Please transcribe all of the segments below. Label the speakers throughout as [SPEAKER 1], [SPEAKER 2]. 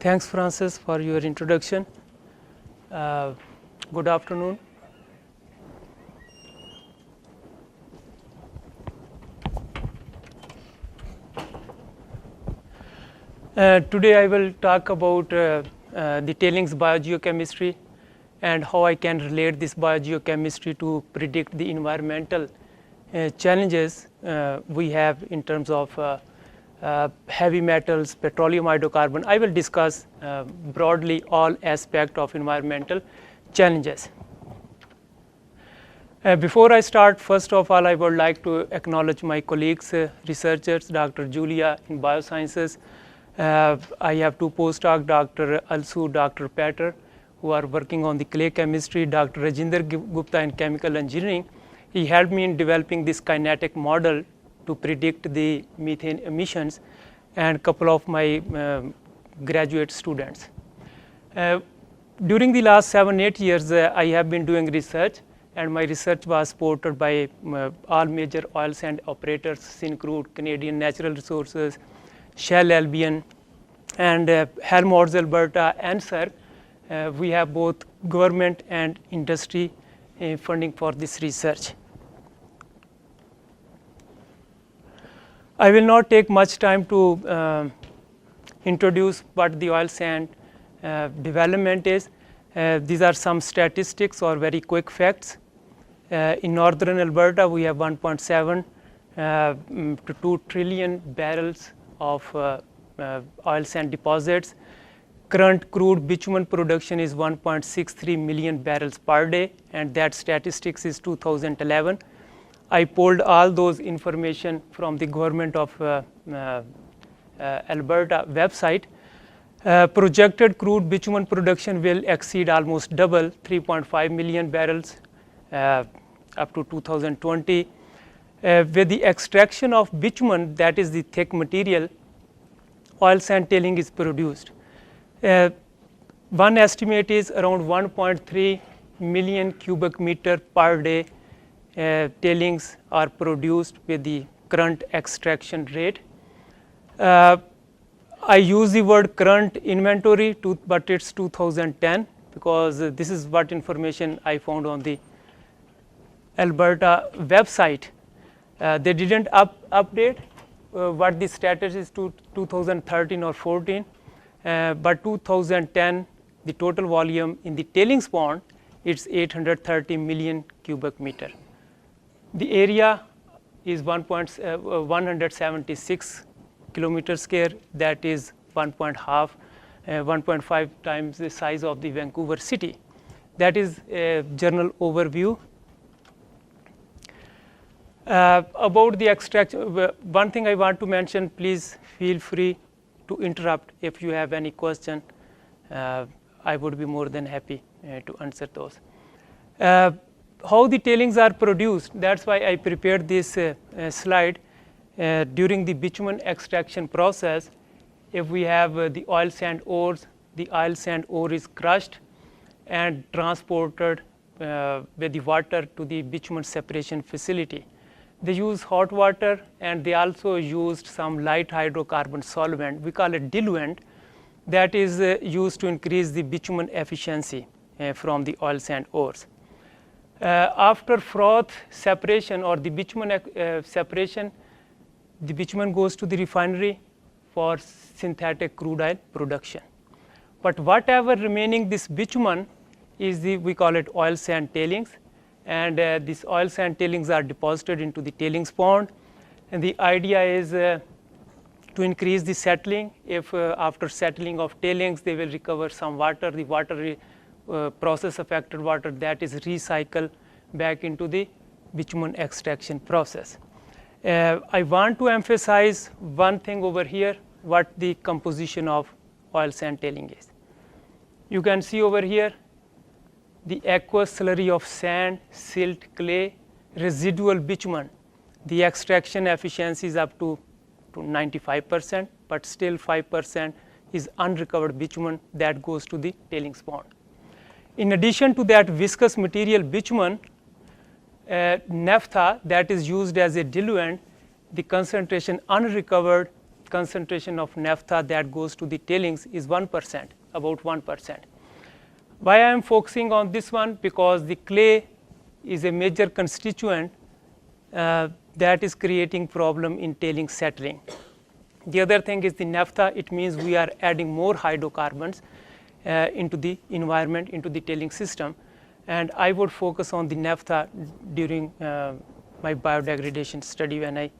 [SPEAKER 1] Thanks, Francis, for your introduction. Good afternoon. Today I will talk about the tailings biogeochemistry and how I can relate this biogeochemistry to predict the environmental challenges we have in terms of heavy metals, petroleum, hydrocarbon. I will discuss broadly all aspects of environmental challenges. Before I start, first of all, I would like to acknowledge my colleagues, researchers, Dr. Julia in biosciences. I have two postdocs, Dr. Alsu, Dr. Patter, who are working on the clay chemistry, Dr. Rajinder Gupta in chemical engineering. He helped me in developing this kinetic model to predict the methane emissions, and a couple of my graduate students. During the last 7-8 years, I have been doing research, and my research was supported by all major oil sand operators, Syncrude, Canadian Natural Resources, Shell Albion, and Helmholtz Alberta, and CERC. We have both government and industry funding for this research. I will not take much time to introduce what the oil sand development is. These are some statistics or very quick facts. In northern Alberta, we have 1.7 to 2 trillion barrels of oil sand deposits. Current crude bitumen production is 1.63 million barrels per day, and that statistics is 2011. I pulled all those information from the government of Alberta website. Projected crude bitumen production will exceed almost double, 3.5 million barrels up to 2020. With the extraction of bitumen, that is the thick material, oil sand tailing is produced. One estimate is around 1.3 million cubic meter per day tailings are produced with the current extraction rate. I use the word current inventory, but it's 2010 because this is what information I found on the Alberta website. They didn't update what the status is to 2013 or 14, but 2010 the total volume in the tailings pond, it's 830 million cubic meter. The area is 176 kilometer square, that is 1.5 times the size of the Vancouver city. That is a general overview. About the extraction, one thing I want to mention, please feel free to interrupt if you have any question. I would be more than happy to answer those. How the tailings are produced, that's why I prepared this slide. During the bitumen extraction process, if we have the oil sand ores, the oil sand ore is crushed and transported with the water to the bitumen separation facility. They use hot water, and they also used some light hydrocarbon solvent, we call it diluent, that is used to increase the bitumen efficiency from the oil sand ores. After froth separation or the bitumen separation, the bitumen goes to the refinery for synthetic crude oil production. But whatever remaining this bitumen is we call it oil sand tailings, and these oil sand tailings are deposited into the tailings pond, and the idea is to increase the settling. If after settling of tailings they will recover some water, the water process affected water, that is recycled back into the bitumen extraction process. I want to emphasize one thing over here, what the composition of oil sand tailing is. You can see over here the aqueous slurry of sand, silt, clay, residual bitumen. The extraction efficiency is up to 95%, but still 5% is unrecovered bitumen that goes to the tailings pond. In addition to that viscous material bitumen, naphtha that is used as a diluent, the concentration unrecovered concentration of naphtha that goes to the tailings is 1%, about 1%. Why I am focusing on this one? Because the clay is a major constituent that is creating problem in tailings settling. The other thing is the naphtha. It means we are adding more hydrocarbons into the environment, into the tailing system, and I would focus on the naphtha during my biodegradation study when I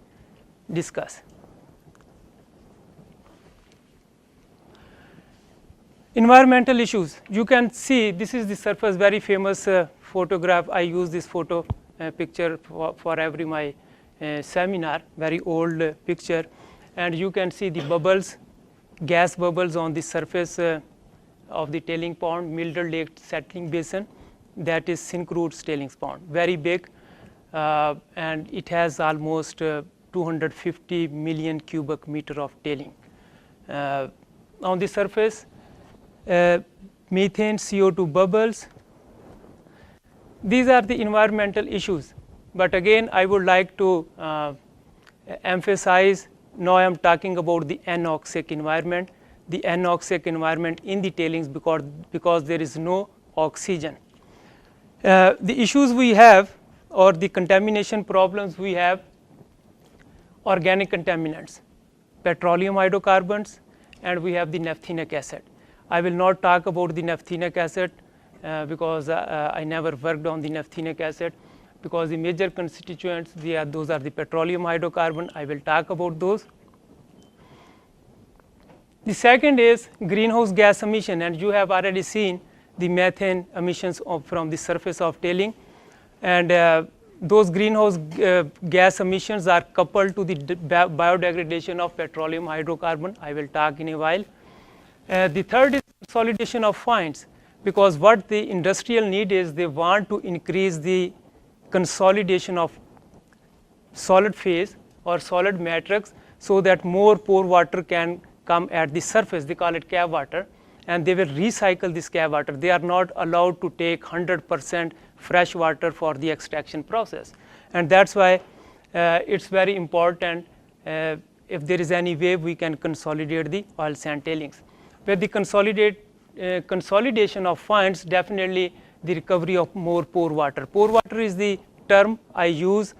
[SPEAKER 1] discuss. Environmental issues. You can see this is the surface, very famous photograph. I use this photo picture for every my seminar, very old picture, and you can see the bubbles, gas bubbles on the surface of the tailing pond, Milder Lake settling basin. That is Syncrude's tailings pond, very big, and it has almost 250 million cubic meter of tailing. On the surface, methane, CO2 bubbles. These are the environmental issues, but again I would like to emphasize, now I am talking about the anoxic environment, the anoxic environment in the tailings, because there is no oxygen. The issues we have, or the contamination problems we have: organic contaminants, petroleum hydrocarbons, and we have the naphthenic acid. I will not talk about the naphthenic acid because I never worked on the naphthenic acid, because the major constituents, those are the petroleum hydrocarbon. I will talk about those. The second is greenhouse gas emission, and you have already seen the methane emissions from the surface of tailing, and those greenhouse gas emissions are coupled to the biodegradation of petroleum hydrocarbon. I will talk in a while. The third is consolidation of fines, because what the industrial need is, they want to increase the consolidation of solid phase or solid matrix, so that more pore water can come at the surface. They call it cave water, and they will recycle this cave water. They are not allowed to take 100% fresh water for the extraction process, and that's why it's very important. If there is any way we can consolidate the oil sand tailings. With the consolidation of fines, definitely the recovery of more pore water. Pore water is the term I use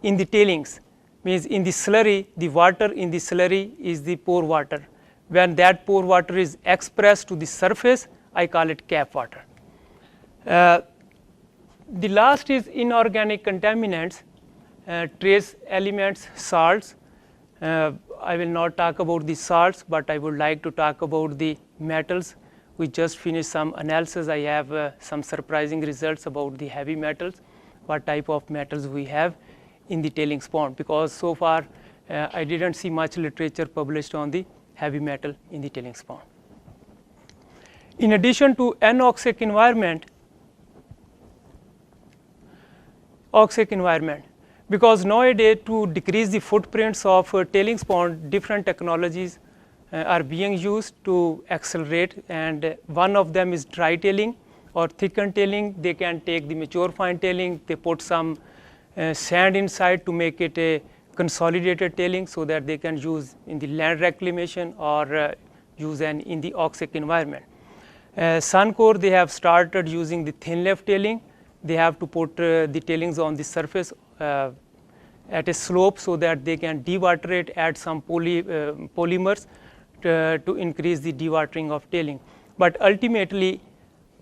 [SPEAKER 1] in the tailings, means in the slurry, the water in the slurry is the pore water. When that pore water is expressed to the surface, I call it cap water. The last is inorganic contaminants, trace elements, salts. I will not talk about the salts, but I would like to talk about the metals. We just finished some analysis. I have some surprising results about the heavy metals, what type of metals we have in the tailings pond, because so far I didn't see much literature published on the heavy metal in the tailings pond. In addition to anoxic environment, oxic environment, because nowadays to decrease the footprints of tailings pond, different technologies are being used to accelerate, and one of them is dry tailing or thickened tailing. They can take the mature fine tailing, they put some sand inside to make it a consolidated tailing, so that they can use in the land reclamation or use in the oxic environment. Suncor, they have started using the thin left tailing. They have to put the tailings on the surface at a slope, so that they can dewater it, add some polymers to increase the dewatering of tailing. But ultimately,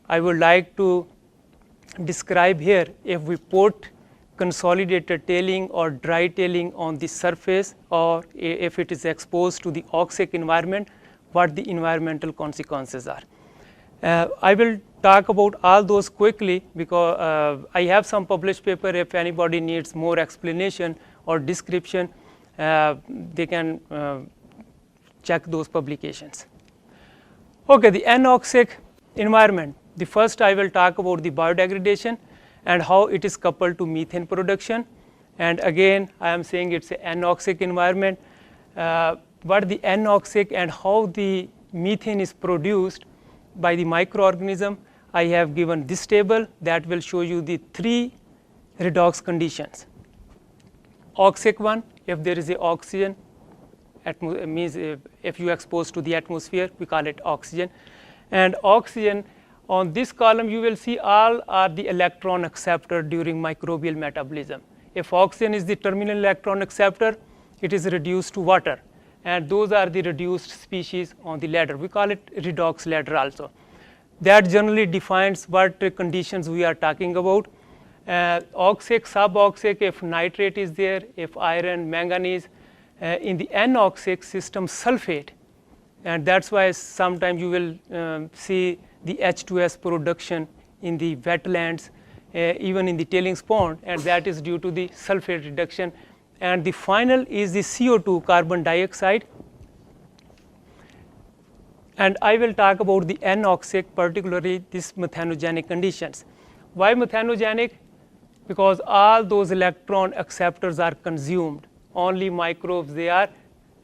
[SPEAKER 1] I would like to describe here, if we put consolidated tailing or dry tailing on the surface, or if it is exposed to the oxic environment, what the environmental consequences are. I will talk about all those quickly, because I have some published paper. If anybody needs more explanation or description, they can check those publications. Okay, the anoxic environment. The first I will talk about the biodegradation and how it is coupled to methane production, and again I am saying it's an anoxic environment. What the anoxic and how the methane is produced by the microorganism, I have given this table that will show you the 3 redox conditions. Oxic one, if there is a oxygen means if you expose to the atmosphere, we call it oxygen. And oxygen, on this column you will see all are the electron acceptor during microbial metabolism. If oxygen is the terminal electron acceptor, it is reduced to water, and those are the reduced species on the ladder. We call it redox ladder also. That generally defines what conditions we are talking about. Oxic, suboxic, if nitrate is there, if iron, manganese, in the anoxic system sulfate, and that's why sometimes you will see the H2S production in the wetlands, even in the tailings pond, and that is due to the sulfate reduction. And the final is the CO2, carbon dioxide. And I will talk about the anoxic, particularly this methanogenic conditions. Why methanogenic? Because all those electron acceptors are consumed. Only microbes, they are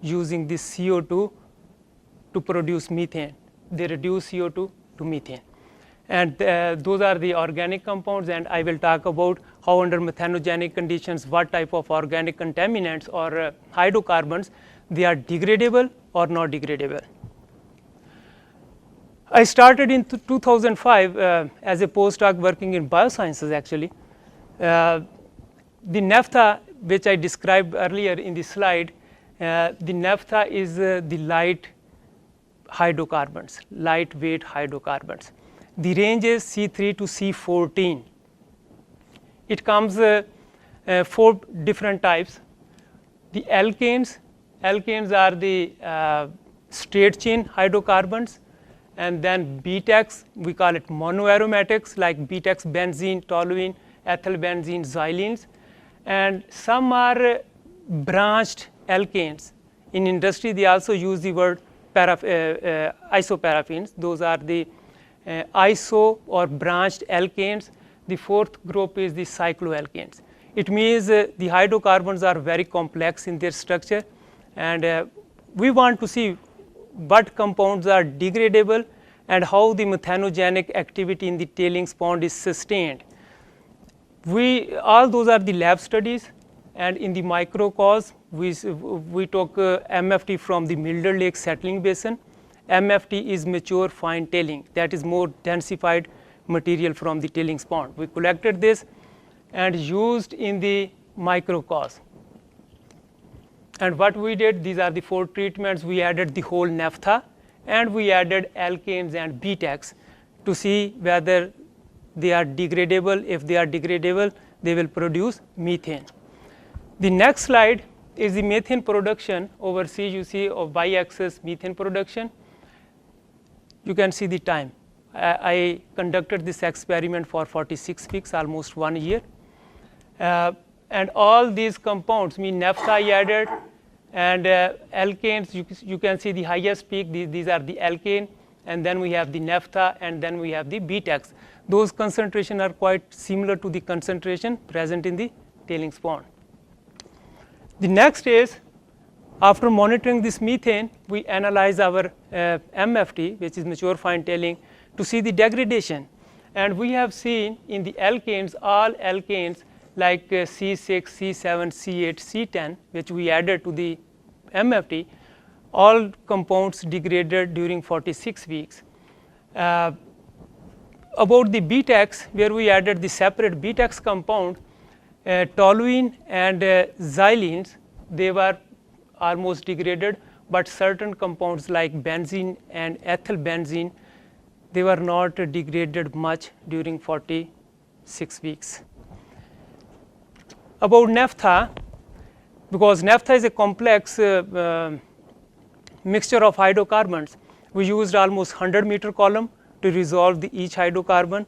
[SPEAKER 1] using this CO2 to produce methane. They reduce CO2 to methane. And those are the organic compounds, and I will talk about how under methanogenic conditions, what type of organic contaminants or hydrocarbons, they are degradable or not degradable. I started in 2005 as a postdoc working in biosciences actually. The naphtha, which I described earlier in the slide, the naphtha is the light hydrocarbons, lightweight hydrocarbons. The range is C3 to C14. It comes 4 different types. The alkanes are the straight chain hydrocarbons, and then BTEX, we call it monoaromatics like BTEX benzene, toluene, ethyl benzene, xylenes, and some are branched alkanes. In industry, they also use the word isoparaffins. Those are the iso or branched alkanes. The 4th group is the cycloalkanes. It means the hydrocarbons are very complex in their structure, and we want to see what compounds are degradable and how the methanogenic activity in the tailings pond is sustained. All those are the lab studies, and in the microcosm we took MFT from the Milder Lake settling basin. MFT is mature fine tailing, that is more densified material from the tailings pond. We collected this and used in the microcosm. And what we did, these are the 4 treatments. We added the whole naphtha, and we added alkanes and BTEX to see whether they are degradable. If they are degradable, they will produce methane. The next slide is the methane production. Overseas you see of y-axis methane production. You can see the time. I conducted this experiment for 46 weeks, almost 1 year. And all these compounds, naphtha I added, and alkanes, you can see the highest peak, these are the alkane, and then we have the naphtha, and then we have the BTEX. Those concentrations are quite similar to the concentration present in the tailings pond. The next is, after monitoring this methane, we analyze our MFT, which is mature fine tailing, to see the degradation. And we have seen in the alkanes, all alkanes like C6, C7, C8, C10, which we added to the MFT, all compounds degraded during 46 weeks. About the BTEX, where we added the separate BTEX compound, toluene and xylenes, they were almost degraded, but certain compounds like benzene and ethyl benzene, they were not degraded much during 46 weeks. About naphtha, because naphtha is a complex mixture of hydrocarbons, we used almost 100-meter column to resolve each hydrocarbon.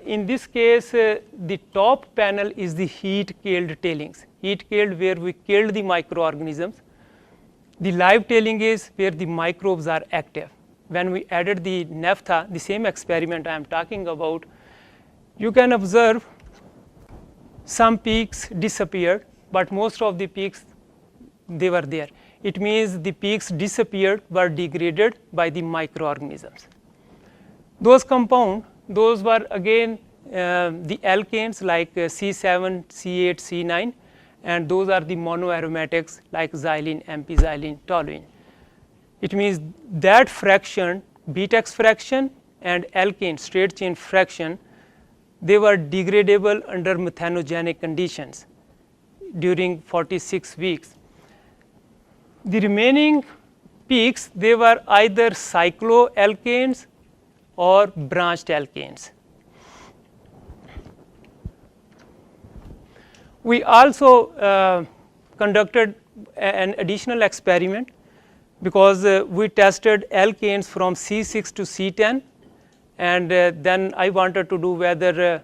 [SPEAKER 1] In this case, the top panel is the heat-killed tailings. Heat-killed, where we killed the microorganisms. The live tailing is where the microbes are active. When we added the naphtha, the same experiment I am talking about, you can observe some peaks disappeared, but most of the peaks, they were there. It means the peaks disappeared, were degraded by the microorganisms. Those compounds, those were again the alkanes like C7, C8, C9, and those are the monoaromatics like xylene, ampixylene, toluene. It means that fraction, BTEX fraction and alkane straight chain fraction, they were degradable under methanogenic conditions during 46 weeks. The remaining peaks, they were either cycloalkanes or branched alkanes. We also conducted an additional experiment, because we tested alkanes from C6 to C10, and then I wanted to do whether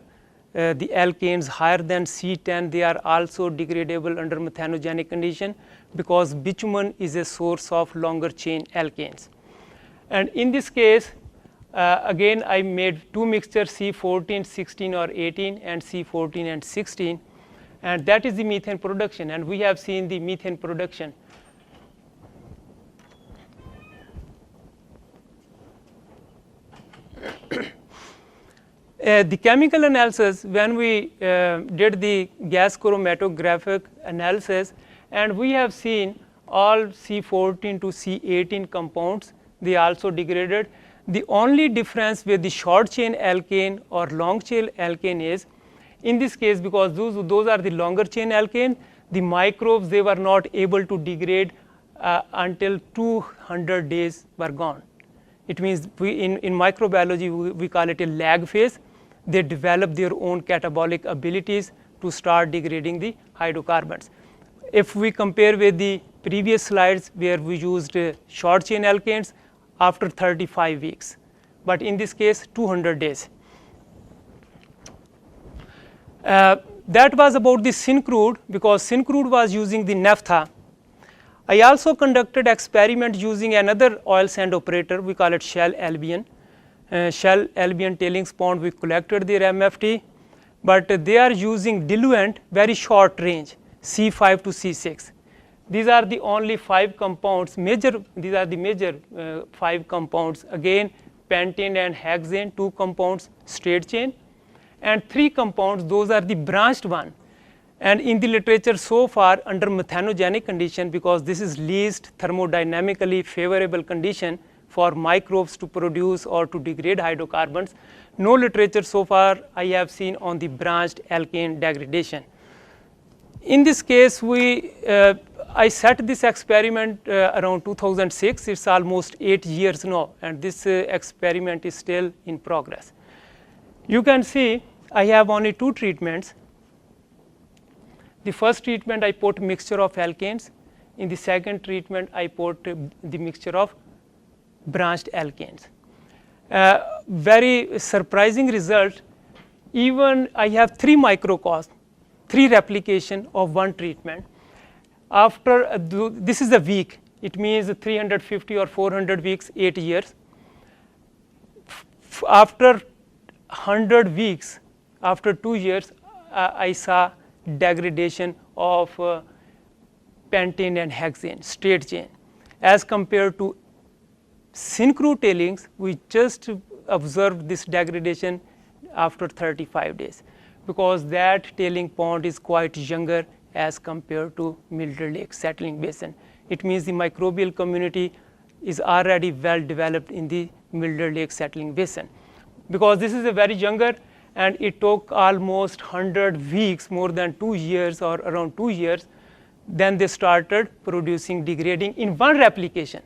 [SPEAKER 1] the alkanes higher than C10, they are also degradable under methanogenic condition, because bitumen is a source of longer chain alkanes. And in this case, again I made two mixtures, C14, 16 or 18 and C14 and 16, and that is the methane production, and we have seen the methane production. The chemical analysis, when we did the gas chromatographic analysis, and we have seen all C14 to C18 compounds, they also degraded. The only difference with the short chain alkane or long chain alkane is, in this case, because those are the longer chain alkane, the microbes, they were not able to degrade until 200 days were gone. It means in microbiology we call it a lag phase. They develop their own catabolic abilities to start degrading the hydrocarbons. If we compare with the previous slides where we used short chain alkanes after 35 weeks, but in this case 200 days. That was about the Syncrude, because Syncrude was using the naphtha. I also conducted experiment using another oil sand operator, we call it Shell Albion. Shell Albion tailings pond, we collected their MFT, but they are using diluent very short range, C5 to C6. These are the only 5 compounds, these are the major 5 compounds, again pentane and hexane, 2 compounds straight chain, and 3 compounds, those are the branched one. And in the literature so far, under methanogenic condition, because this is least thermodynamically favorable condition for microbes to produce or to degrade hydrocarbons, no literature so far I have seen on the branched alkane degradation. In this case, I set this experiment around 2006, it's almost 8 years now, and this experiment is still in progress. You can see I have only 2 treatments. The first treatment I put mixture of alkanes, in the second treatment I put the mixture of branched alkanes. Very surprising result, even I have 3 microcosm, 3 replication of one treatment. After this is a week, it means 350 or 400 weeks, 8 years. After 100 weeks, after 2 years, I saw degradation of pentane and hexane straight chain. As compared to Syncrude tailings, we just observed this degradation after 35 days, because that tailing pond is quite younger as compared to Mildred Lake settling basin. It means the microbial community is already well developed in the Mildred Lake settling basin. Because this is a very younger, and it took almost 100 weeks, more than 2 years or around 2 years, then they started producing degrading in one replication.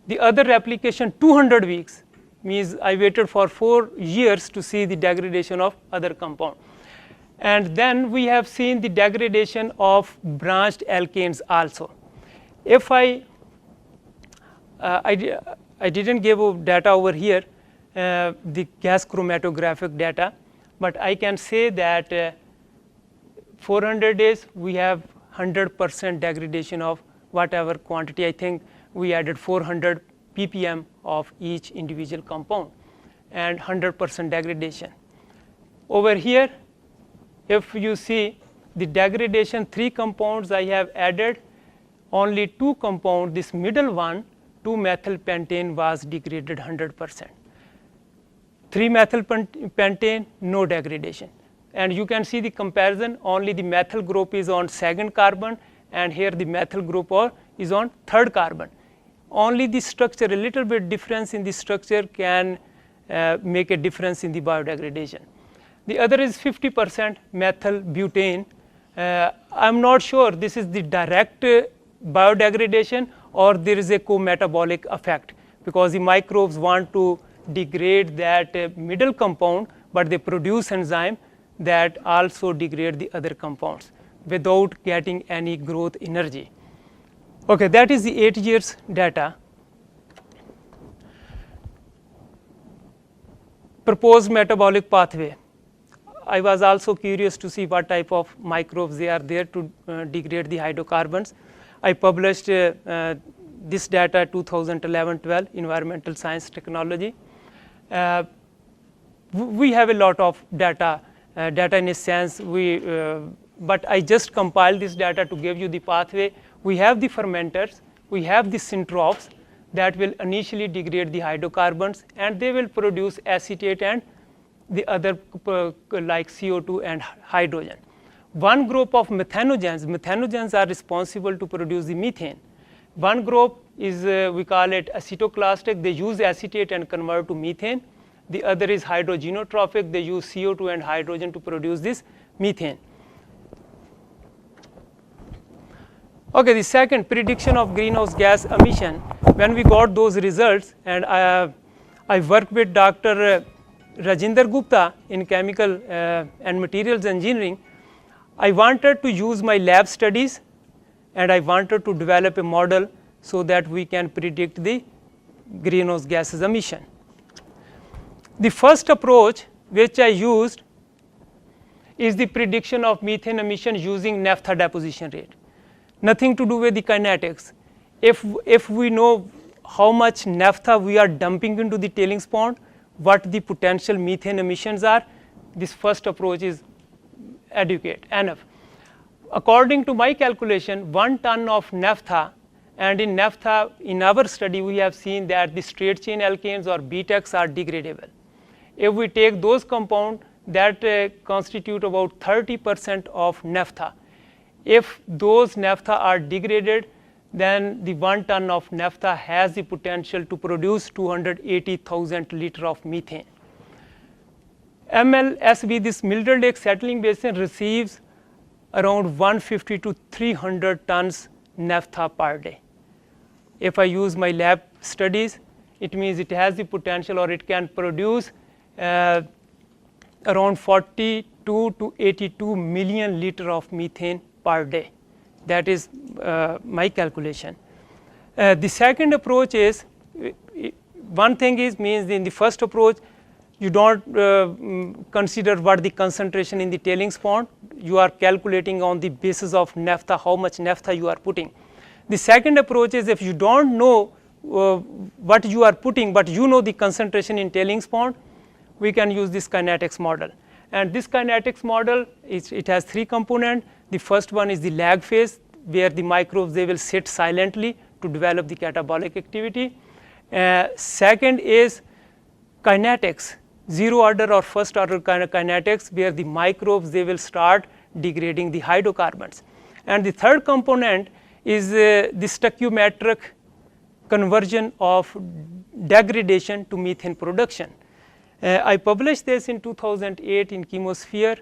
[SPEAKER 1] The other replication 200 weeks, means I waited for 4 years to see the degradation of other compound. And then we have seen the degradation of branched alkanes also. If I didn't give data over here, the gas chromatographic data, but I can say that 400 days we have 100% degradation of whatever quantity. I think we added 400 ppm of each individual compound and 100% degradation. Over here, if you see the degradation, 3 compounds I have added, only 2 compounds, this middle one, 2-methylpentane was degraded 100%. 3-methylpentane, no degradation. and you can see the comparison. Only the methyl group is on second carbon, and here the methyl group is on third carbon. Only the structure, a little bit difference in the structure can make a difference in the biodegradation. The other is 50% methyl butane. I am not sure this is the direct biodegradation or there is a co-metabolic effect, because the microbes want to degrade that middle compound, but they produce enzyme that also degrade the other compounds without getting any growth energy. Okay, that is the 8 years data. Proposed metabolic pathway. I was also curious to see what type of microbes they are there to degrade the hydrocarbons. I published this data 2011-12 Environmental Science Technology. We have a lot of data in a sense, but I just compiled this data to give you the pathway. We have the fermenters, we have the syntrophs that will initially degrade the hydrocarbons, and they will produce acetate and the other like CO2 and hydrogen. One group of methanogens are responsible to produce the methane. One group is we call it acetoclastic, they use acetate and convert to methane. The other is hydrogenotrophic, they use CO2 and hydrogen to produce this methane. Okay, the second, prediction of greenhouse gas emission. When we got those results, and I worked with Dr. Rajinder Gupta in chemical and materials engineering, I wanted to use my lab studies and I wanted to develop a model so that we can predict the greenhouse gases emission. The first approach which I used is the prediction of methane emission using naphtha deposition rate. Nothing to do with the kinetics. If we know how much naphtha we are dumping into the tailings pond, what the potential methane emissions are, this first approach is adequate enough. According to my calculation, 1 ton of naphtha, and in naphtha in our study we have seen that the straight chain alkanes or BTEX are degradable. If we take those compounds that constitute about 30% of naphtha, if those naphtha are degraded, then the 1 ton of naphtha has the potential to produce 280,000 liters of methane. MLSB, this Milder Lake settling basin, receives around 150 to 300 tons naphtha per day. If I use my lab studies, it means it has the potential, or it can produce around 42 to 82 million liters of methane per day. That is my calculation. The second approach is, one thing is, means in the first approach you don't consider what the concentration in the tailings pond, you are calculating on the basis of naphtha, how much naphtha you are putting. The second approach is, if you don't know what you are putting, but you know the concentration in tailings pond, we can use this kinetics model. And this kinetics model, it has 3 components. The first one is the lag phase, where the microbes, they will sit silently to develop the catabolic activity. Second is kinetics, zero order or first order kinetics, where the microbes, they will start degrading the hydrocarbons. And the third component is the stoichiometric conversion of degradation to methane production. I published this in 2008 in Chemosphere,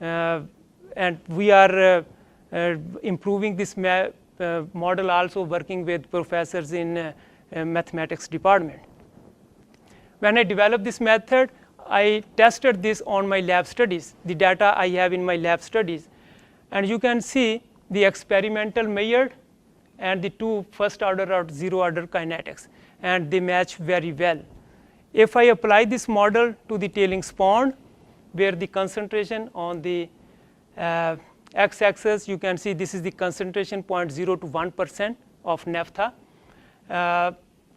[SPEAKER 1] and we are improving this model, also working with professors in mathematics department. When I developed this method, I tested this on my lab studies, the data I have in my lab studies, and you can see the experimental measured and the 2 first order or zero order kinetics, and they match very well. If I apply this model to the tailings pond, where the concentration on the x-axis, you can see this is the concentration 0.0 to 1% of naphtha,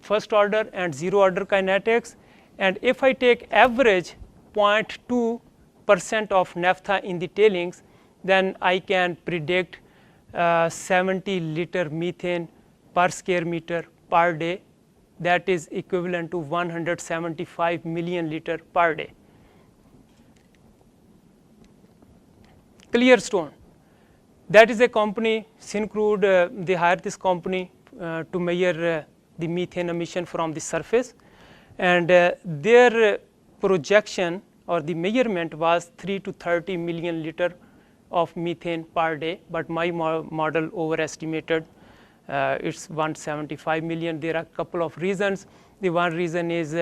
[SPEAKER 1] first order and zero order kinetics, and if I take average 0.2% of naphtha in the tailings, then I can predict 70 liter methane per square meter per day. That is equivalent to 175 million liter per day. Clearstone, that is a company, Syncrude, they hired this company to measure the methane emission from the surface, and their projection or the measurement was 3 to 30 million liter of methane per day, but my model overestimated. It's 175 million. There are a couple of reasons. The one reason is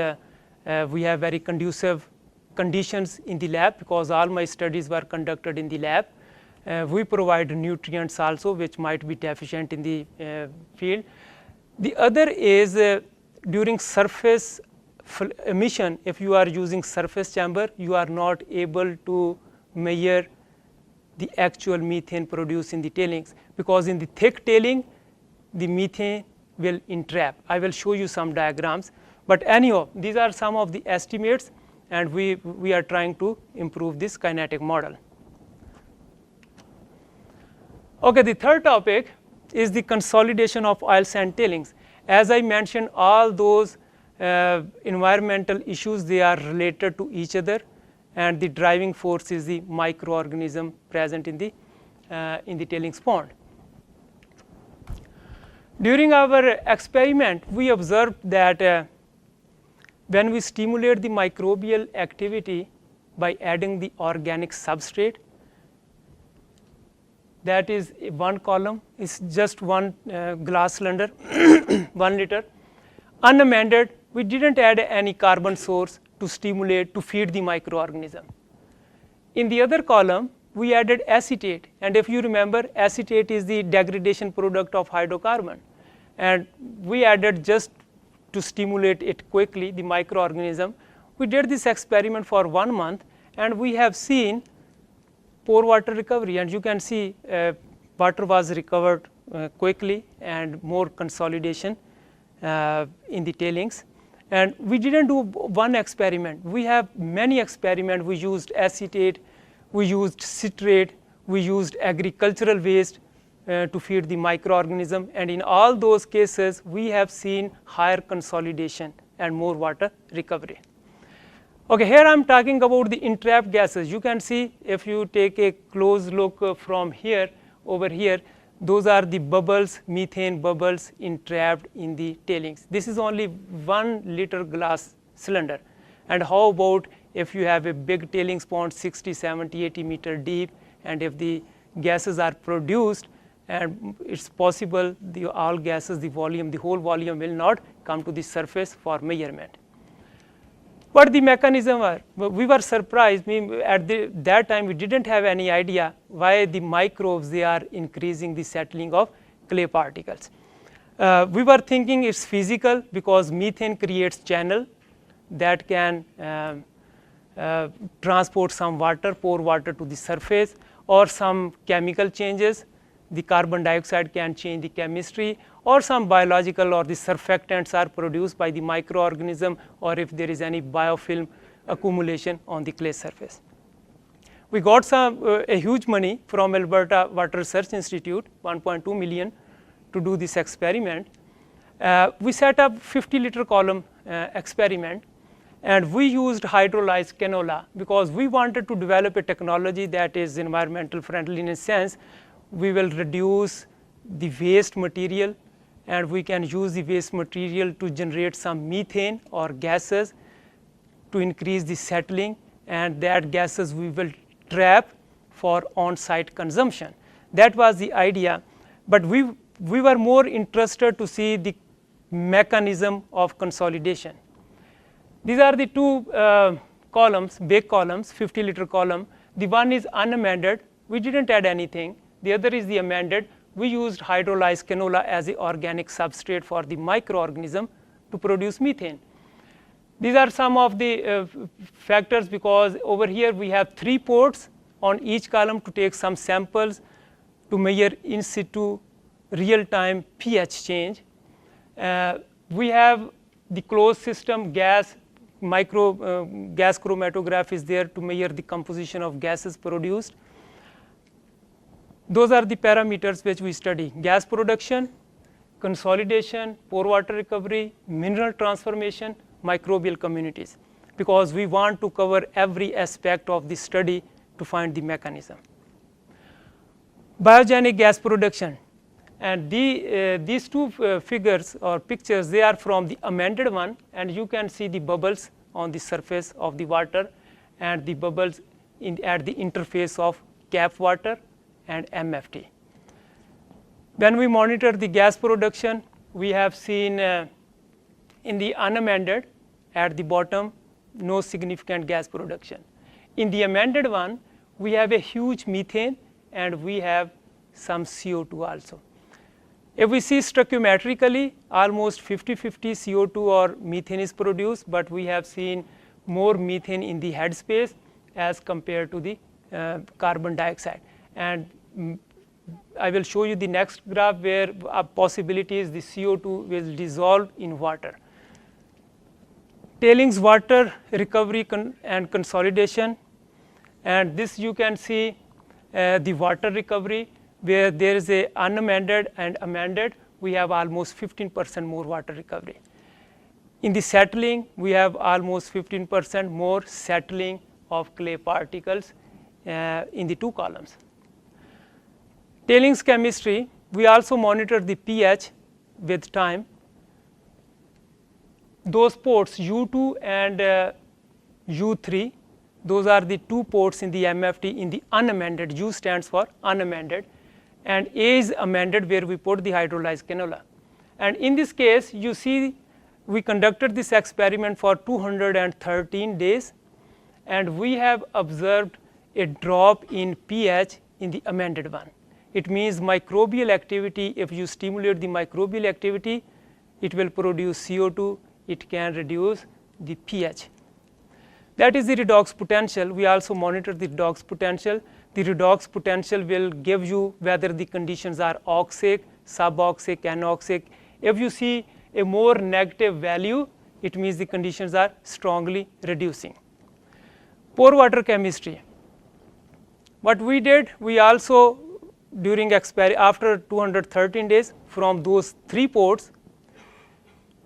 [SPEAKER 1] we have very conducive conditions in the lab, because all my studies were conducted in the lab. We provide nutrients also which might be deficient in the field. The other is during surface emission, if you are using surface chamber, you are not able to measure the actual methane produced in the tailings, because in the thick tailing the methane will entrap. I will show you some diagrams, but anyhow these are some of the estimates, and we are trying to improve this kinetic model. Okay, the third topic is the consolidation of oil sand tailings. As I mentioned, all those environmental issues, they are related to each other, and the driving force is the microorganism present in the tailings pond. During our experiment, we observed that when we stimulate the microbial activity by adding the organic substrate, that is one column is just one glass cylinder 1 liter unamended. We didn't add any carbon source to stimulate, to feed the microorganism. In the other column we added acetate, and if you remember, acetate is the degradation product of hydrocarbon, and we added just to stimulate it quickly, the microorganism. We did this experiment for 1 month, and we have seen pore water recovery, and you can see water was recovered quickly and more consolidation in the tailings. And we didn't do one experiment, we have many experiments. We used acetate, we used citrate, we used agricultural waste to feed the microorganism, and in all those cases we have seen higher consolidation and more water recovery. Okay, here I am talking about the entrapped gases. You can see, if you take a close look from here over here, those are the bubbles, methane bubbles entrapped in the tailings. This is only 1 liter glass cylinder, and how about if you have a big tailings pond 60, 70, 80 meter deep, and if the gases are produced, and it's possible all gases, the whole volume will not come to the surface for measurement. What the mechanism are? We were surprised. At that time we didn't have any idea why the microbes, they are increasing the settling of clay particles. We were thinking it's physical, because methane creates channel that can transport some water, pore water to the surface, or some chemical changes. The carbon dioxide can change the chemistry, or some biological or the surfactants are produced by the microorganism, or if there is any biofilm accumulation on the clay surface. We got a huge money from Alberta Water Research Institute, 1.2 million, to do this experiment. We set up 50 liter column experiment, and we used hydrolyzed canola, because we wanted to develop a technology that is environmental friendly in a sense. We will reduce the waste material, and we can use the waste material to generate some methane or gases to increase the settling, and that gases we will trap for on-site consumption. That was the idea, but we were more interested to see the mechanism of consolidation. These are the two columns, big columns, 50 liter column. The one is unamended, we didn't add anything. The other is the amended. We used hydrolyzed canola as the organic substrate for the microorganism to produce methane. These are some of the factors, because over here we have 3 ports on each column to take some samples to measure in situ real time pH change. We have the closed system gas gas chromatograph is there to measure the composition of gases produced. Those are the parameters which we study: gas production, consolidation, pore water recovery, mineral transformation, microbial communities, because we want to cover every aspect of the study to find the mechanism. Biogenic gas production, and these two figures or pictures, they are from the amended one, and you can see the bubbles on the surface of the water and the bubbles at the interface of cap water and MFT. When we monitor the gas production, we have seen in the unamended at the bottom no significant gas production. In the amended one, we have a huge methane and we have some CO2 also. If we see stoichiometrically, almost 50-50 CO2 or methane is produced, but we have seen more methane in the headspace as compared to the carbon dioxide. And I will show you the next graph where a possibility is the CO2 will dissolve in water. Tailings water recovery and consolidation, and this you can see the water recovery where there is a unamended and amended, we have almost 15% more water recovery. In the settling, we have almost 15% more settling of clay particles in the two columns. Tailings chemistry, we also monitor the pH with time. Those ports U2 and U3, those are the two ports in the MFT in the unamended. U stands for unamended, and A is amended where we put the hydrolyzed cannula. And in this case, you see we conducted this experiment for 213 days, and we have observed a drop in pH in the amended one. It means microbial activity, if you stimulate the microbial activity, it will produce CO2, it can reduce the pH. That is the redox potential. We also monitor the redox potential. The redox potential will give you whether the conditions are oxic, suboxic, anoxic. If you see a more negative value, it means the conditions are strongly reducing. Pore water chemistry. What we did, we also during after 213 days from those three ports,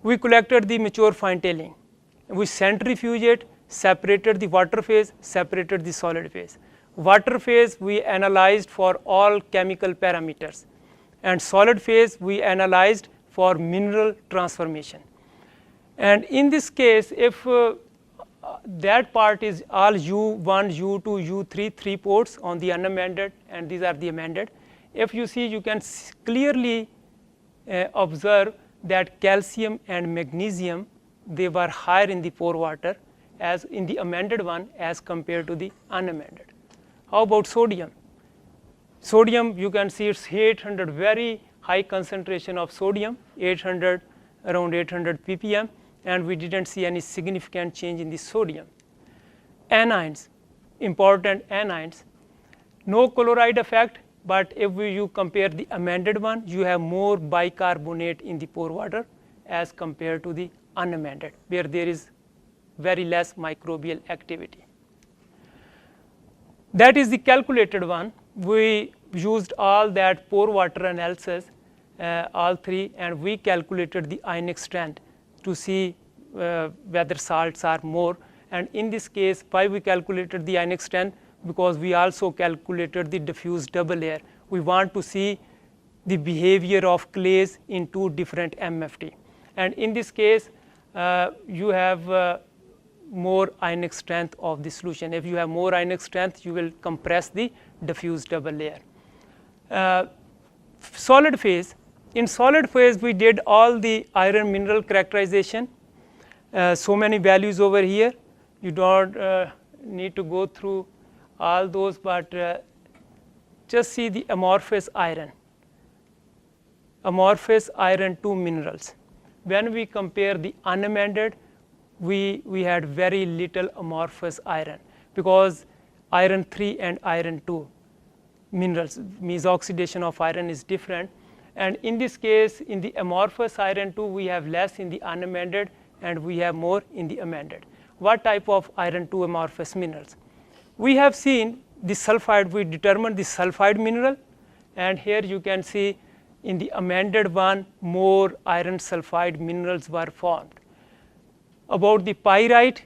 [SPEAKER 1] we collected the mature fine tailing. We centrifuged, separated the water phase, separated the solid phase. Water phase we analyzed for all chemical parameters, and solid phase we analyzed for mineral transformation. And in this case, if that part is all U1, U2, U3, 3 ports on the unamended, and these are the amended. If you see, you can clearly observe that calcium and magnesium, they were higher in the pore water as in the amended one as compared to the unamended. How about sodium? Sodium, you can see it's 800, very high concentration of sodium, 800, around 800 ppm, and we didn't see any significant change in the sodium. Anions, important anions, no chloride effect, but if you compare the amended one, you have more bicarbonate in the pore water as compared to the unamended, where there is very less microbial activity. That is the calculated one. We used all that pore water analysis, all three, and we calculated the ionic strength to see whether salts are more. And in this case, why we calculated the ionic strength? Because we also calculated the diffuse double layer. We want to see the behavior of clays in two different MFT. And in this case, you have more ionic strength of the solution. If you have more ionic strength, you will compress the diffuse double layer. Solid phase. In solid phase, we did all the iron mineral characterization. So many values over here. You don't need to go through all those, but just see the amorphous iron. Amorphous iron 2 minerals. When we compare the unamended, we had very little amorphous iron, because iron 3 and iron 2 minerals means oxidation of iron is different. And in this case, in the amorphous iron 2, we have less in the unamended and we have more in the amended. What type of iron 2 amorphous minerals? We have seen the sulfide, we determined the sulfide mineral, and here you can see in the amended one more iron sulfide minerals were formed. About the pyrite,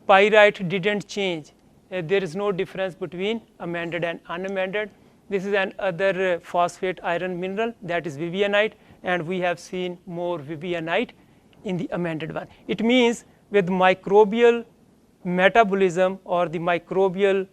[SPEAKER 1] pyrite didn't change. There is no difference between amended and unamended. This is another phosphate iron mineral, that is vivianite, and we have seen more vivianite in the amended one. It means with microbial metabolism or the microbial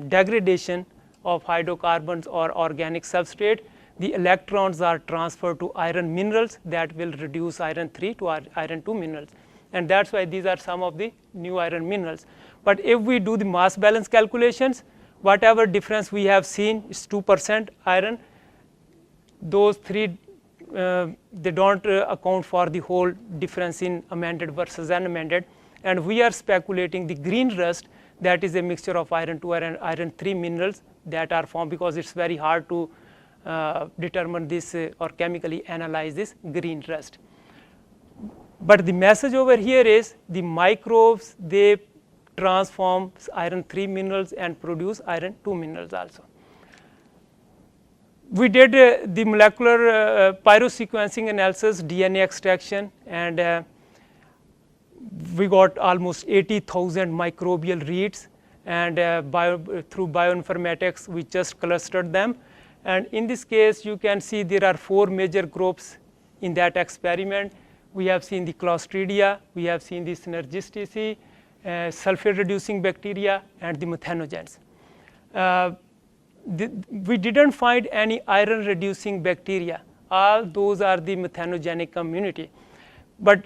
[SPEAKER 1] degradation of hydrocarbons or organic substrate, the electrons are transferred to iron minerals that will reduce iron 3 to iron 2 minerals, and that is why these are some of the new iron minerals. But if we do the mass balance calculations, whatever difference we have seen is 2% iron, those three they do not account for the whole difference in amended versus unamended, and we are speculating the green rust, that is a mixture of iron 2 and iron 3 minerals that are formed, because it is very hard to determine this or chemically analyze this green rust. But the message over here is the microbes, they transform iron 3 minerals and produce iron 2 minerals also. We did the molecular pyrosequencing analysis, DNA extraction, and we got almost 80,000 microbial reads, and through bioinformatics we just clustered them, and in this case you can see there are 4 major groups in that experiment. We have seen the Clostridia, we have seen the Synergistidae, sulfate reducing bacteria, and the methanogens. We did not find any iron reducing bacteria, all those are the methanogenic community. But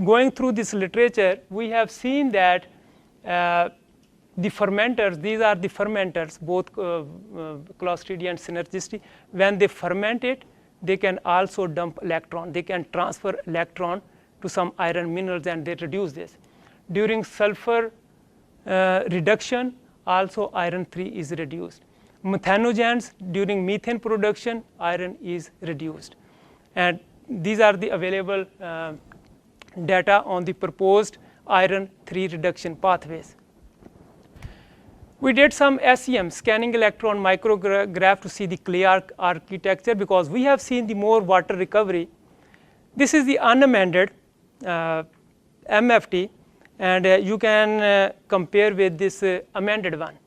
[SPEAKER 1] going through this literature, we have seen that the fermenters, these are the fermenters, both Clostridia and Synergistidae, when they ferment it, they can also dump electron, they can transfer electron to some iron minerals and they reduce this. During sulfur reduction, also iron 3 is reduced. Methanogens, during methane production, iron is reduced, and these are the available data on the proposed iron 3 reduction pathways. We did some SEM, scanning electron micrograph, to see the clay architecture, because we have seen the more water recovery. This is the unamended MFT, and you can compare with this amended one.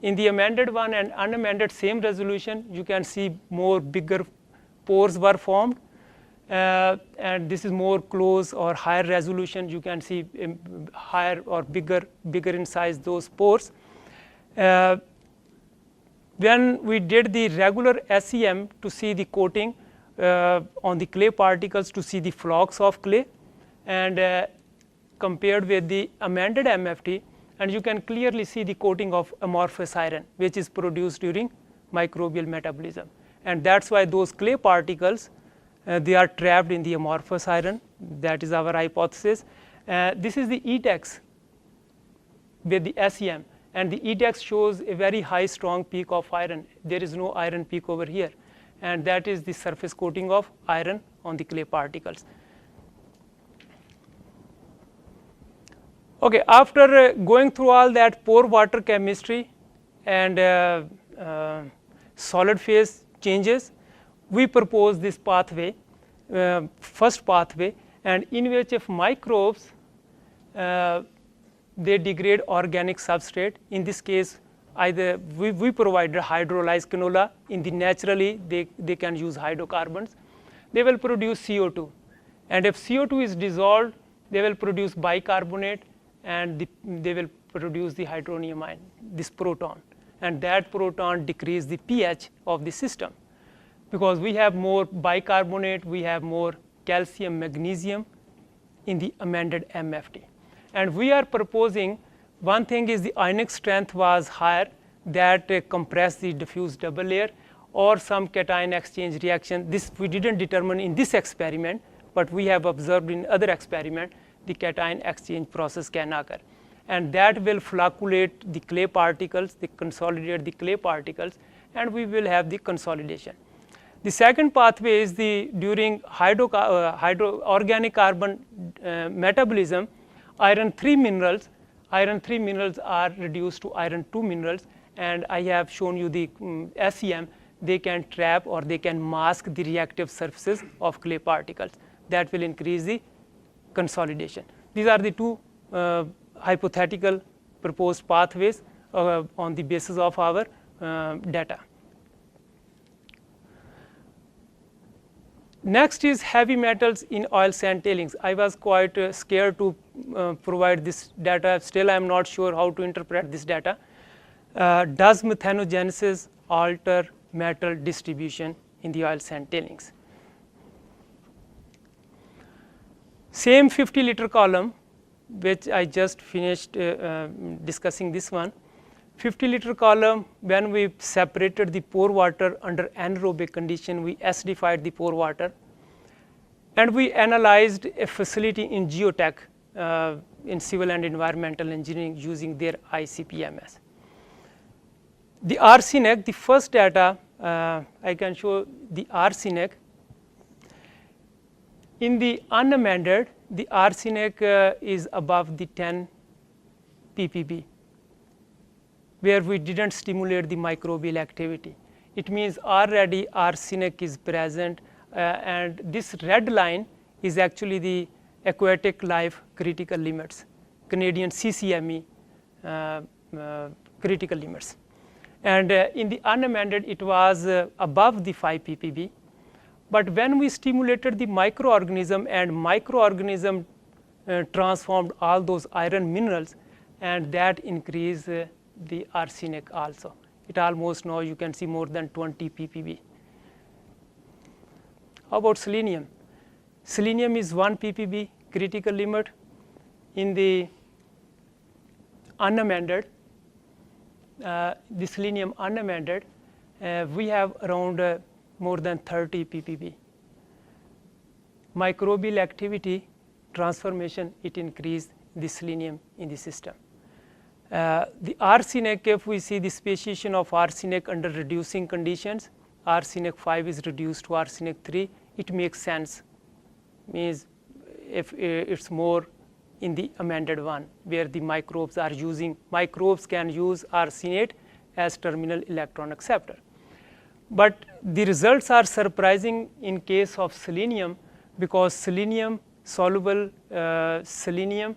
[SPEAKER 1] In the amended one and unamended same resolution, you can see more bigger pores were formed, and this is more close or higher resolution, you can see higher or bigger in size those pores. When we did the regular SEM to see the coating on the clay particles, to see the flocks of clay, and compared with the amended MFT, and you can clearly see the coating of amorphous iron, which is produced during microbial metabolism, and that is why those clay particles they are trapped in the amorphous iron. That is our hypothesis. This is the ETEX with the SEM, and the ETEX shows a very high strong peak of iron. There is no iron peak over here, and that is the surface coating of iron on the clay particles. Okay, after going through all that pore water chemistry and solid phase changes, we propose this pathway, first pathway, and in which if microbes they degrade organic substrate. In this case, either we provided hydrolyzed canola. In the naturally they can use hydrocarbons. They will produce CO2, and if CO2 is dissolved, they will produce bicarbonate, and they will produce the hydronium ion, this proton, and that proton decrease the pH of the system, because we have more bicarbonate, we have more calcium, magnesium in the amended MFT. And we are proposing, one thing is the ionic strength was higher, that compressed the diffuse double layer, or some cation exchange reaction. This we did not determine in this experiment, but we have observed in other experiment the cation exchange process can occur, and that will flocculate the clay particles, they consolidate the clay particles, and we will have the consolidation. The second pathway is the during organic carbon metabolism, iron 3 minerals are reduced to iron 2 minerals, and I have shown you the SEM, they can trap or they can mask the reactive surfaces of clay particles. That will increase the consolidation. These are the two hypothetical proposed pathways on the basis of our data. Next is heavy metals in oil sand tailings. I was quite scared to provide this data. Still, I am not sure how to interpret this data. Does methanogenesis alter metal distribution in the oil sand tailings? Same 50-liter column, which I just finished discussing this one. 50-liter column, when we separated the pore water under anaerobic condition, we acidified the pore water, and we analyzed a facility in geotech in civil and environmental engineering using their ICP-MS. The arsenic, the first data I can show the arsenic. In the unamended, the arsenic is above the 10 ppb, where we did not stimulate the microbial activity. It means already arsenic is present, and this red line is actually the aquatic life critical limits, Canadian CCME critical limits. And in the unamended, it was above the 5 ppb. But when we stimulated the microorganism, and microorganism transformed all those iron minerals, and that increased the arsenic also. It almost now you can see more than 20 ppb. How about selenium? Selenium is 1 ppb critical limit. In the unamended, the selenium unamended, we have around more than 30 ppb. Microbial activity transformation, it increased the selenium in the system. The arsenic, if we see the speciation of arsenic under reducing conditions, arsenic 5 is reduced to arsenic 3, it makes sense. Means if it's more in the amended one, where the microbes can use arsenate as terminal electron acceptor. But the results are surprising in case of selenium, because selenium soluble selenium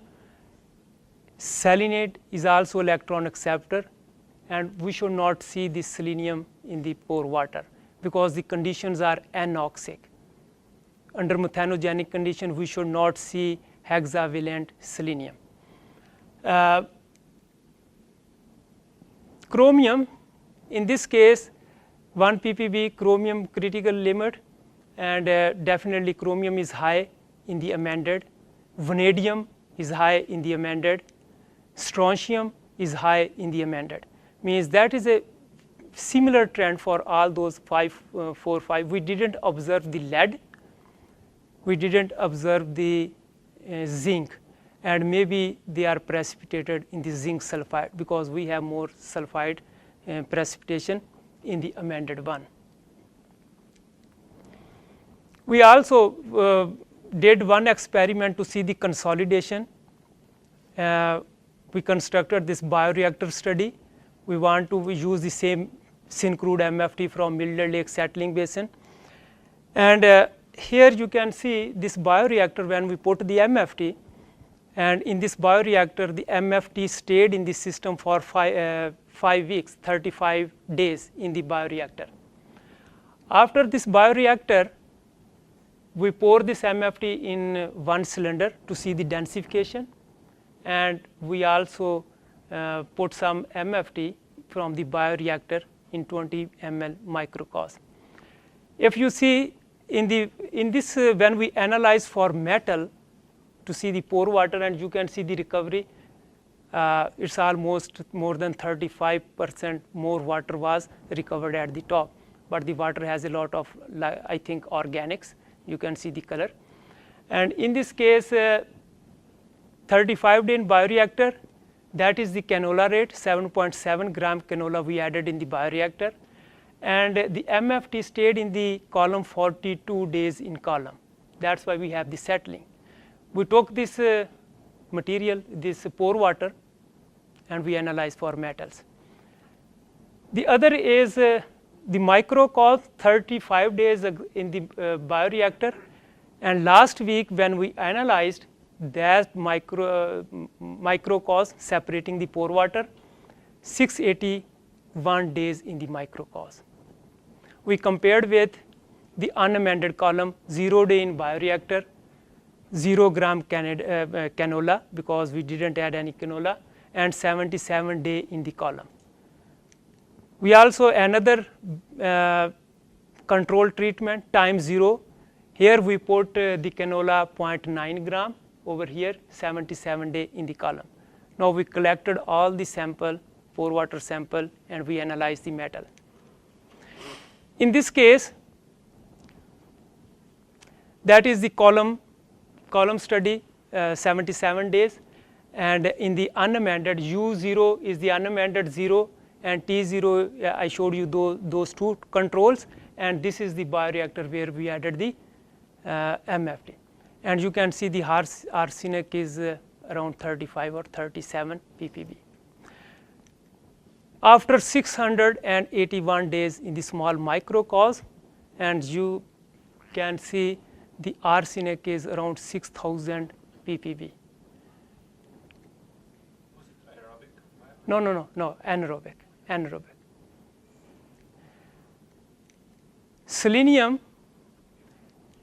[SPEAKER 1] selenate is also electron acceptor, and we should not see this selenium in the pore water because the conditions are anoxic. Under methanogenic condition, we should not see hexavalent selenium. Chromium, in this case 1 ppb chromium critical limit, and definitely chromium is high in the amended, vanadium is high in the amended, strontium is high in the amended. Means that is a similar trend for all those 4, 5. We did not observe the lead, we did not observe the zinc, and maybe they are precipitated in the zinc sulfide, because we have more sulfide precipitation in the amended one. We also did one experiment to see the consolidation. We constructed this bioreactor study. We want to use the same Syncrude MFT from Milder Lake settling basin, and here you can see this bioreactor when we put the MFT, and in this bioreactor the MFT stayed in the system for 5 weeks, 35 days in the bioreactor. After this bioreactor, we pour this MFT in one cylinder to see the densification, and we also put some MFT from the bioreactor in 20 ml microcos. If you see in this when we analyze for metal to see the pore water, and you can see the recovery, it's almost more than 35% more water was recovered at the top, but the water has a lot of I think organics. You can see the color, and in this case 35 day in bioreactor, that is the canola rate, 7.7 gram canola we added in the bioreactor, and the MFT stayed in the column 42 days in column. That's why we have the settling. We took this material, this pore water, and we analyze for metals. The other is the microcos, 35 days in the bioreactor, and last week when we analyzed that microcos separating the pore water, 681 days in the microcos. We compared with the unamended column, 0 day in bioreactor, 0 gram canola because we didn't add any canola, and 77 day in the column. We also another control treatment time 0. Here we put the canola 0.9 gram, over here 77 day in the column. Now we collected all the sample, pore water sample, and we analyzed the metal. In this case, that is the column study, 77 days, and in the unamended U0 is the unamended 0, and T0 I showed you those two controls, and this is the bioreactor where we added the MFT. And you can see the arsenic is around 35 or 37 ppb. After 681 days in the small microcosm, and you can see the arsenic is around 6000 ppb.
[SPEAKER 2] Was it aerobic?
[SPEAKER 1] No, anaerobic. Selenium,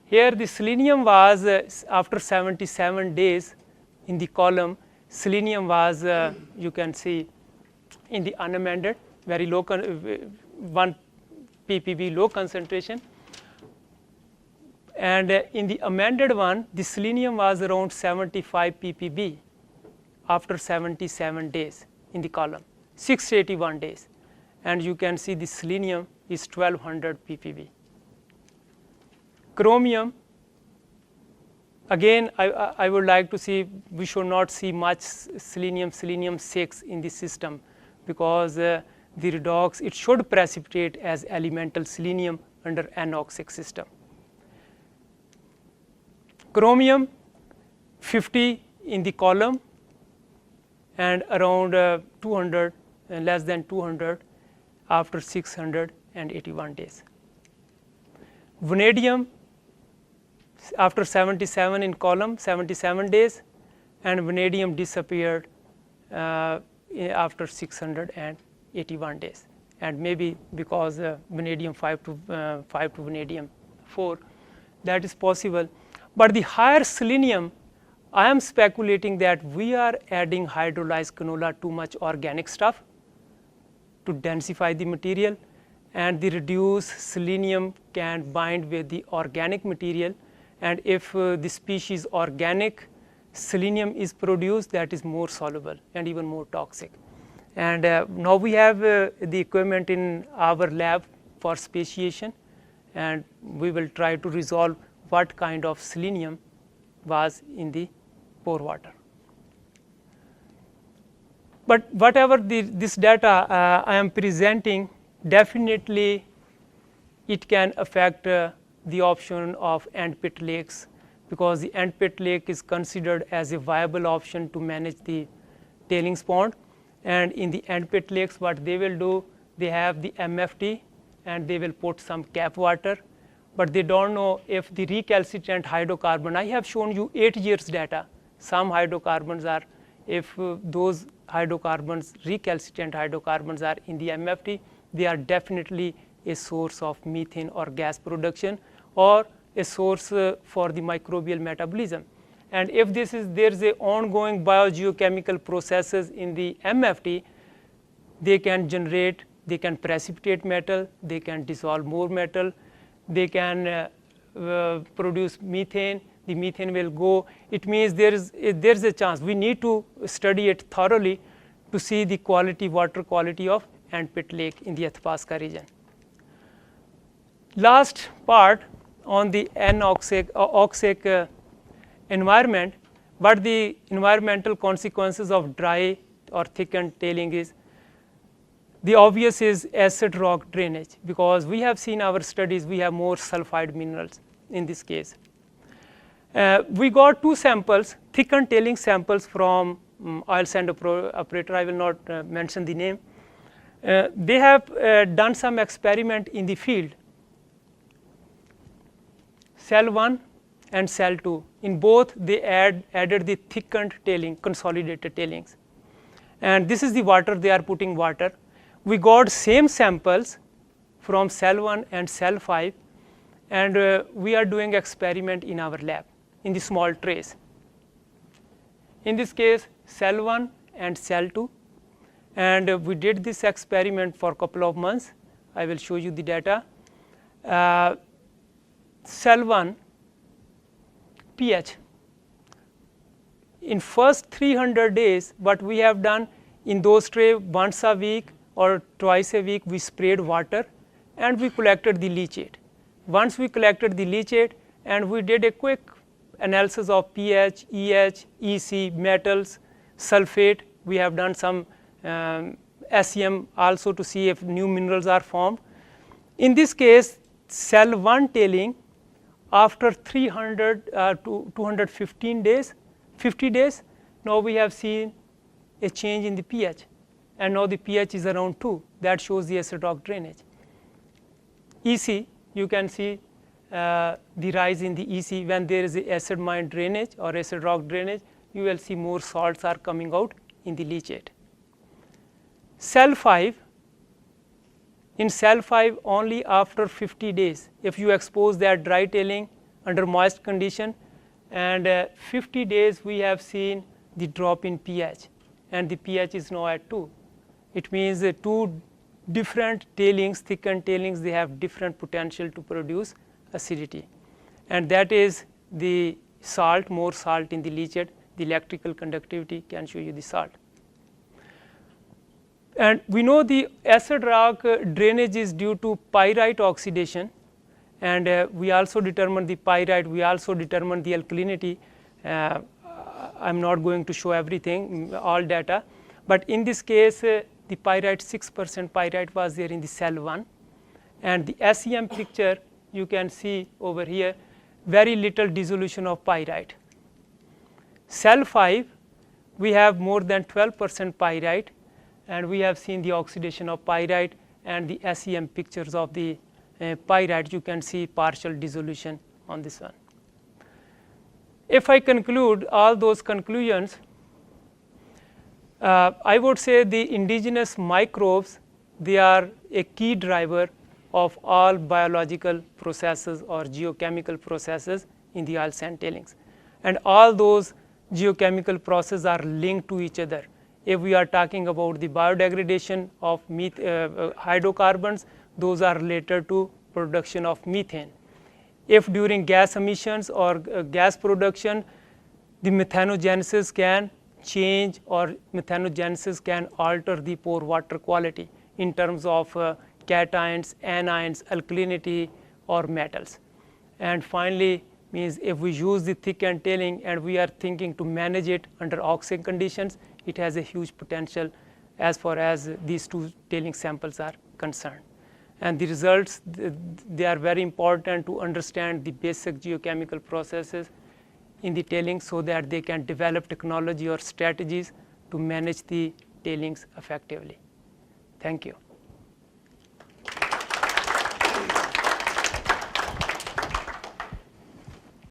[SPEAKER 1] here the selenium was after 77 days in the column, selenium was you can see in the unamended, very low 1 ppb low concentration, and in the amended one the selenium was around 75 ppb after 77 days in the column, 681 days, and you can see the selenium is 1200 ppb. Chromium, again I would like to see, we should not see much selenium 6 in the system, because the redox it should precipitate as elemental selenium under anoxic system. Chromium 50 in the column and around 200 less than 200 after 681 days. Vanadium after 77 in column, 77 days, and vanadium disappeared after 681 days, and maybe because vanadium 5 to vanadium 4, that is possible. But the higher selenium, I am speculating that we are adding hydrolyzed canola too much organic stuff to densify the material, and the reduced selenium can bind with the organic material, and if the species organic selenium is produced, that is more soluble and even more toxic. And now we have the equipment in our lab for speciation, and we will try to resolve what kind of selenium was in the pore water. But whatever this data I am presenting, definitely it can affect the option of end pit lakes, because the end pit lake is considered as a viable option to manage the tailings pond. And in the end pit lakes, what they will do, they have the MFT and they will put some cap water, but they don't know if the recalcitrant hydrocarbon, I have shown you 8 years data, some hydrocarbons are, if those hydrocarbons, recalcitrant hydrocarbons are in the MFT, they are definitely a source of methane or gas production, or a source for the microbial metabolism. And if there is a ongoing biogeochemical processes in the MFT, they can generate, they can precipitate metal, they can dissolve more metal, they can produce methane, the methane will go. It means there is a chance. We need to study it thoroughly to see the quality, water quality of end pit lake in the Athabasca region. Last part on the oxic environment, what the environmental consequences of dry or thickened tailing is. The obvious is acid rock drainage, because we have seen our studies, we have more sulfide minerals in this case. We got 2 samples, thickened tailing samples from oil sand operator, I will not mention the name. They have done some experiment in the field, cell 1 and cell 2. In both they added the thickened tailing, consolidated tailings. And this is the water, they are putting water. We got same samples from cell 1 and cell 5, and we are doing experiment in our lab in the small trays. In this case, cell 1 and cell 2, and we did this experiment for a couple of months. I will show you the data. Cell 1 pH. In first 300 days, what we have done in those trays, once a week or twice a week, we sprayed water and we collected the leachate. Once we collected the leachate and we did a quick analysis of pH, EH, EC, metals, sulfate. We have done some SEM also to see if new minerals are formed. In this case, cell 1 tailing after 300 to 215 days, 50 days, now we have seen a change in the pH, and now the pH is around 2. That shows the acid rock drainage. EC, you can see the rise in the EC when there is a acid mine drainage or acid rock drainage, you will see more salts are coming out in the leachate. Cell 5, in cell 5 only after 50 days, if you expose that dry tailing under moist condition, and 50 days we have seen the drop in pH, and the pH is now at 2. It means two different tailings, thickened tailings, they have different potential to produce acidity, and that is the salt, more salt in the leachate. The electrical conductivity can show you the salt. And we know the acid rock drainage is due to pyrite oxidation, and we also determined the pyrite, we also determined the alkalinity. I am not going to show everything, all data, but in this case the pyrite, 6% pyrite was there in the cell 1, and the SEM picture you can see over here, very little dissolution of pyrite. Cell 5, we have more than 12% pyrite, and we have seen the oxidation of pyrite, and the SEM pictures of the pyrite, you can see partial dissolution on this one. If I conclude all those conclusions, I would say the indigenous microbes, they are a key driver of all biological processes or geochemical processes in the oil sand tailings, and all those geochemical processes are linked to each other. If we are talking about the biodegradation of hydrocarbons, those are related to production of methane. If during gas emissions or gas production, the methanogenesis can change, or methanogenesis can alter the pore water quality in terms of cations, anions, alkalinity, or metals. And finally, means if we use the thickened tailing and we are thinking to manage it under oxygen conditions, it has a huge potential as far as these two tailing samples are concerned. And the results, they are very important to understand the basic geochemical processes in the tailings, so that they can develop technology or strategies to manage the tailings effectively. Thank you.